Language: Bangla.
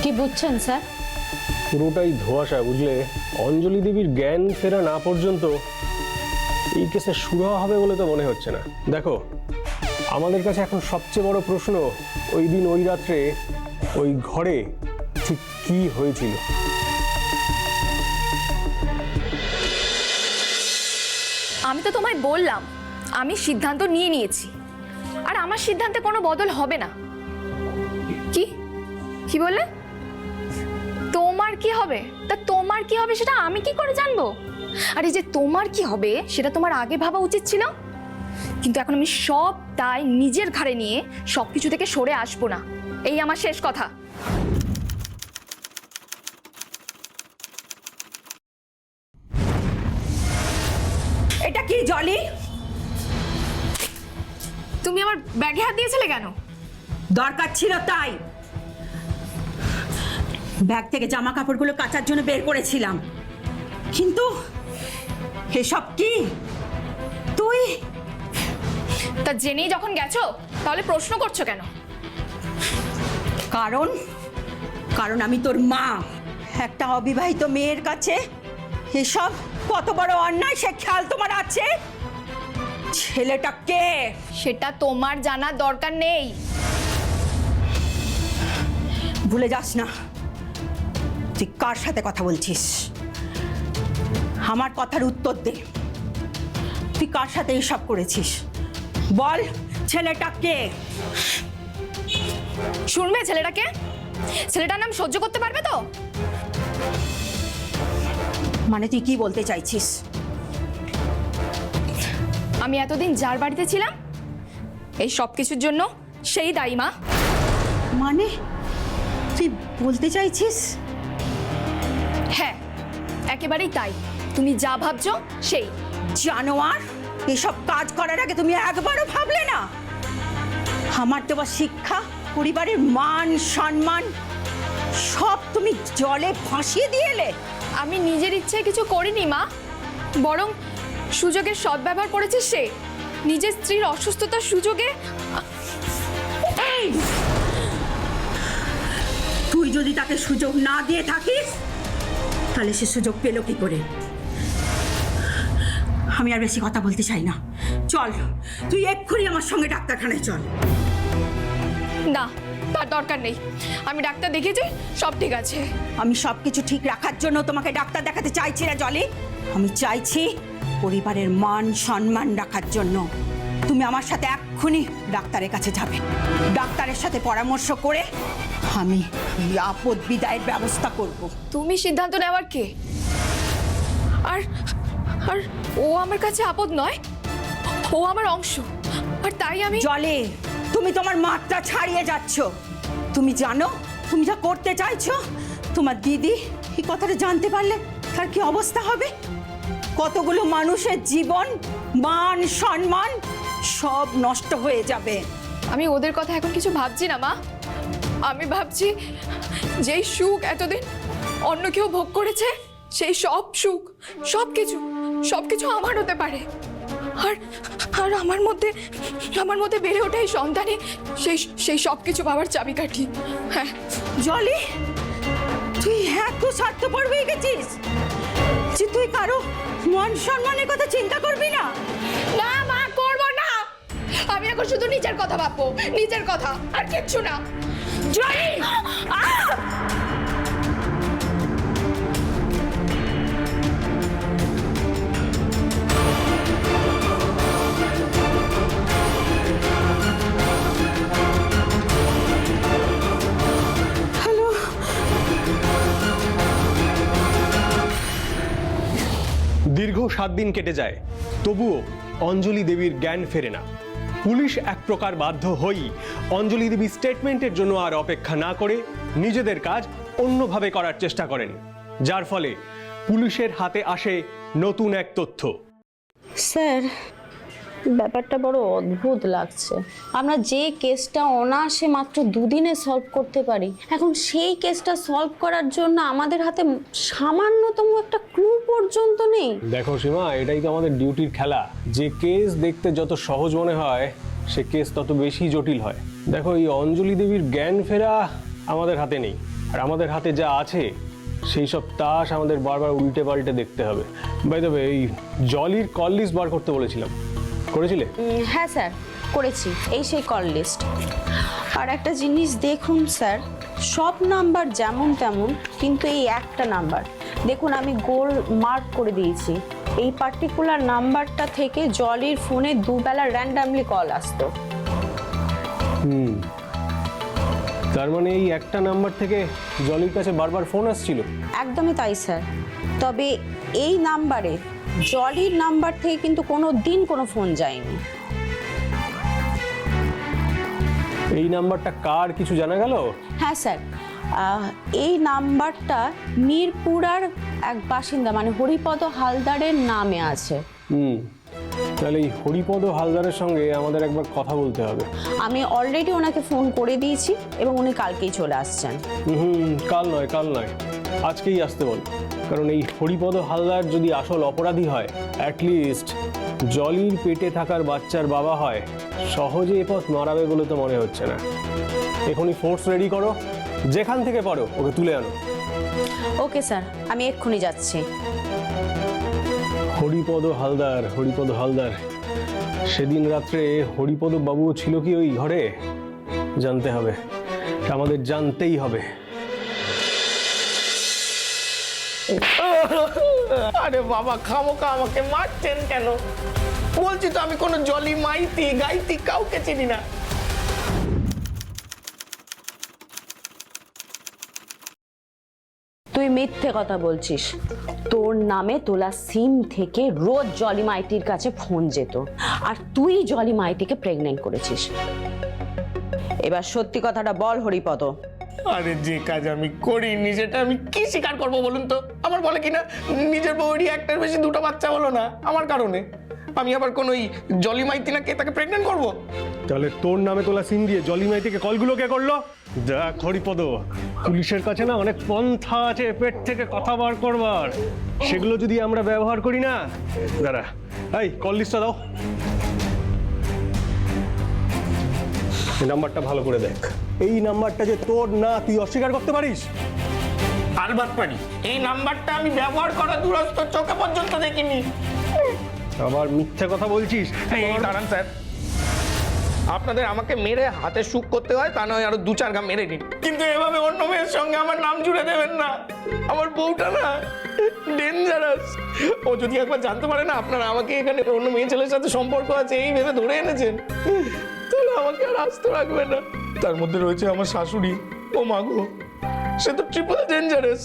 কি বুঝছেন স্যার? পুরোটাই ধোঁয়াশা, বুঝলে। অঞ্জলি দেবীর জ্ঞান ফেরা না পর্যন্ত এই কেসে শুরু হবে বলে তো মনে হচ্ছে না। দেখো, আমাদের কাছে এখন সবচেয়ে বড় প্রশ্ন, ওই দিন ওই রাত্রে ওই ঘরে ঠিক কি হয়েছিল। আমি তো তোমায় বললাম আমি সিদ্ধান্ত নিয়ে নিয়েছি, আর আমার সিদ্ধান্তে কোনো বদল হবে না। কি কি বললে? তোমার কি হবে? তা তোমার কি হবে সেটা আমি কি করে জানবো? আর এই যে তোমার কি হবে সেটা তোমার আগে ভাবা উচিত ছিল। কিন্তু এখন আমি সব দায় নিজের ঘাড়ে নিয়ে সবকিছু থেকে সরে আসবো না, এই আমার শেষ কথা। এটা কি জলি? তুমি আমার ব্যাগে হাত দিয়েছিলে কেন? দরকার ছিল তাই। ব্যাগ থেকে জামা কাপড়গুলো কাচার জন্য বের করেছিলাম, কিন্তু এসব কি? তুই তা জেনেই যখন গেছো তাহলে প্রশ্ন করছো কেন? কারণ আমি তোর মা। একটা অবিবাহিত মেয়ের কাছে এসব কত বড় অন্যায় সে খেয়াল তোমার আছে? ছেলেটা কে সেটা তোমার জানার দরকার নেই। ভুলে যাস না তুই কার সাথে কথা বলছিস। আমার কথার উত্তর দে, তুই কার সাথে এসব করেছিস? বল, ছেলেটা কে? শুনবে ছেলেটাকে? ছেলেটার নাম সহ্য করতে পারবে তো? মানে তুই কি বলতে চাইছিস? আমি এতদিন যার বাড়িতে ছিলাম এই সব কিছুর জন্য সেই দায়ী মা। মানে তুই বলতে চাইছিস? হ্যাঁ, একেবারেই তাই। তুমি যা ভাবছো সেই। জানোয়ার, এসব কাজ করার আগে তুমি একবারও ভাবলে না? আমার দেওয়া শিক্ষা, পরিবারের মান সম্মান সব তুমি জলে ভাসিয়ে দিয়ে এলে। আমি নিজের ইচ্ছায় কিছু করিনি মা, বরং সুযোগের সদ্ব্যবহার করেছে সে। নিজের স্ত্রীর অসুস্থতার সুযোগে। তুই যদি তাকে সুযোগ না দিয়ে থাকিস তাহলে সে সুযোগ পেল কি করে? আমি আর বেশি কথা বলতে চাই না, চল তুই এক্ষুনি আমার সঙ্গে ডাক্তারখানায় চল। না, তার দরকার নেই। আমি ডাক্তার দেখিয়েছি, সব ঠিক আছে। আমি সবকিছু ঠিক রাখার জন্য তোমাকে ডাক্তার দেখাতে চাইছি না জলি। আমি চাইছি পরিবারের মান সম্মান রাখার জন্য। তুমি আমার সাথে এক্ষুনি ডাক্তারের কাছে যাবে। ডাক্তারের সাথে পরামর্শ করে আমি আপদ বিদায়ের ব্যবস্থা করব। তুমি সিদ্ধান্ত নেওয়ার কে? আর আর ও আমার কাছে আপদ নয়, ও আমার অংশ। আর তাই আমি জলে তুমি তোমার মাত্রা ছাড়িয়ে যাচ্ছ। তুমি জানো তুমি যা করতে চাইছো? তোমার দিদি এই কথাটা জানতে পারলে তার কি অবস্থা হবে? কতগুলো মানুষের জীবন, মান সম্মান সব নষ্ট হয়ে যাবে। আমি ওদের কথা এখন কিছু ভাবছি না মা। আমি ভাবছি যেই সুখ এতদিন অন্য কেউ ভোগ করেছে, সেই সব সুখ, সবকিছু আমার হতে পারে। আর আর আমার মধ্যে বেড়ে ওঠা এই সন্তানই সেই সব কিছু পাওয়ার চাবিকাঠি। হ্যাঁ জলি, তুই এত স্বার্থপর হয়ে গেছিস যে তুই কারো মান সম্মানের কথা চিন্তা করবি না? না মা, করবো না। আমি এখন শুধু নিজের কথা ভাববো, নিজের কথা, আর কিচ্ছু না। জলি, দীর্ঘ 7 দিন কেটে যায়, তবুও অঞ্জলি দেবীর জ্ঞান ফেরে না। পুলিশ এক প্রকার বাধ্য হয়েই অঞ্জলি দেবীর স্টেটমেন্টের জন্য আর অপেক্ষা না করে নিজেদের কাজ অন্যভাবে করার চেষ্টা করেন, যার ফলে পুলিশের হাতে আসে নতুন এক তথ্য। স্যার, ব্যাপারটা বড় অদ্ভুত লাগছে। আমরা যে কেসটা অনায়াসে মাত্র 2 দিনে সলভ করতে পারি, এখন সেই কেসটা সলভ করার জন্য আমাদের হাতে সামান্যতম একটা ক্লু পর্যন্ত নেই। দেখো সীমা, এটাই তো আমাদের ডিউটির খেলা। যে কেস দেখতে যত সহজ মনে হয় সে কেস তত বেশি জটিল হয়। দেখো, এই অঞ্জলি দেবীর জ্ঞান ফেরা আমাদের হাতে নেই, আর আমাদের হাতে যা আছে সেই সব তাস আমাদের বারবার উল্টে পাল্টে দেখতে হবে। বাই দ্য ওয়ে, এই জলির কল লিস্ট বার করতে বলেছিলাম, করেছিলে? হ্যাঁ স্যার, করেছি। এই সেই কল লিস্ট। আর একটা জিনিস দেখুন স্যার, সব নাম্বার যেমন তেমন, কিন্তু এই একটা নাম্বার দেখুন আমি গোল মার্ক করে দিয়েছি। এই পার্টিকুলার নাম্বারটা থেকে জলির ফোনে দুবেলা র্যান্ডামলি কল আসতো। তার মানে এই একটা নাম্বার থেকে জলির কাছে বারবার ফোন আসছিল? একদমই তাই স্যার। তবে এই নাম্বারে জলির নাম্বার থেকে কিন্তু কোনো দিন কোনো ফোন যায়নি। এই নাম্বারটা কার কিছু জানা গেল? হ্যাঁ স্যার, এই নাম্বারটা মিরপুরার এক বাসিন্দা মানে হরিপদ হালদারের নামে আছে। তাহলে এই হরিপদ হালদারের সঙ্গে আমাদের একবার কথা বলতে হবে। আমি অলরেডি ওনাকে ফোন করে দিয়েছি এবং উনি কালকেই চলে আসছেন। কাল নয়, আজকেই আসতে বল। কারণ এই হরিপদ হালদার যদি আসল অপরাধী হয়, অ্যাটলিস্ট জলির পেটে থাকার বাচ্চার বাবা হয়, সহজে এ পথ মারাবে বলে তো মনে হচ্ছে না। এখনই ফোর্স রেডি করো, যেখান থেকে পারো ওকে তুলে আনো। ওকে স্যার, আমি এক্ষুনি যাচ্ছি। হরিপদ হালদার, সেদিন রাত্রে হরিপদ বাবুও ছিল কি ওই ঘরে? জানতে হবে, আমাদের জানতেই হবে। আরে বাবা, খামোকা আমাকে মারছেন কেন? বলছি তো আমি কোনো জলি মাইতি গাইতি কাউকে চিনি না। তুই মিথ্যে কথা বলছিস। তোর নামে তোলা সিম থেকে রোজ জলি মাইতির কাছে ফোন যেত, আর তুই জলি মাইতিকে প্রেগনেন্ট করেছিস। এবার সত্যি কথাটা বল হরিপদ। আরে যে কাজ আমি করিনি সেটা আমি কি স্বীকার করবো বলুন তো? আমার বলে কিনা নিজের বউরই একটার বেশি দুটো বাচ্চা হলো না আমার কারণে, আমি আবার কোন ওই জলি মাইতি না কে তাকে প্রেগনেন্ট করবো? তাহলে তোর নামে তোলা সিম দিয়ে জলি মাইতিকে কলগুলো কে করলো? দেখ হরিপদ, পুলিশের কাছে না অনেক পন্থা আছে পেট থেকে কথা বার করবার, সেগুলো যদি আমরা ব্যবহার করি না। দাঁড়া, এই কল লিস্টটা দাও। এই নাম্বারটা ভালো করে দেখ। এই নাম্বারটা যে তোর না, তুই অস্বীকার করতে পারিস? আলবাত পারি। এই নাম্বারটা আমি ব্যবহার করা দূরস্থ চোখে পর্যন্ত দেখিনি। আবার মিথ্যে কথা বলছিস? এই দাঁড়ান স্যার, আপনাদের আমাকে মেরে হাতে সুখ করতে হয়, তা নয় আরো দু চার ঘা মেরে নিন, কিন্তু এভাবে অন্য মেয়ের সঙ্গে আমার নাম জুড়ে দেবেন না। আমার বউটা না ডেঞ্জারাস। ও যদি একবার জানতে পারে না আপনারা আমাকে এখানে অন্য মেয়ে ছেলের সাথে সম্পর্ক আছে এই ভেবে ধরে এনেছেন, তাহলে আমাকে আর আস্ত রাখবে না। তার মধ্যে রয়েছে আমার শাশুড়ি, ও মাগো, সে তো ট্রিপল ডেঞ্জারাস।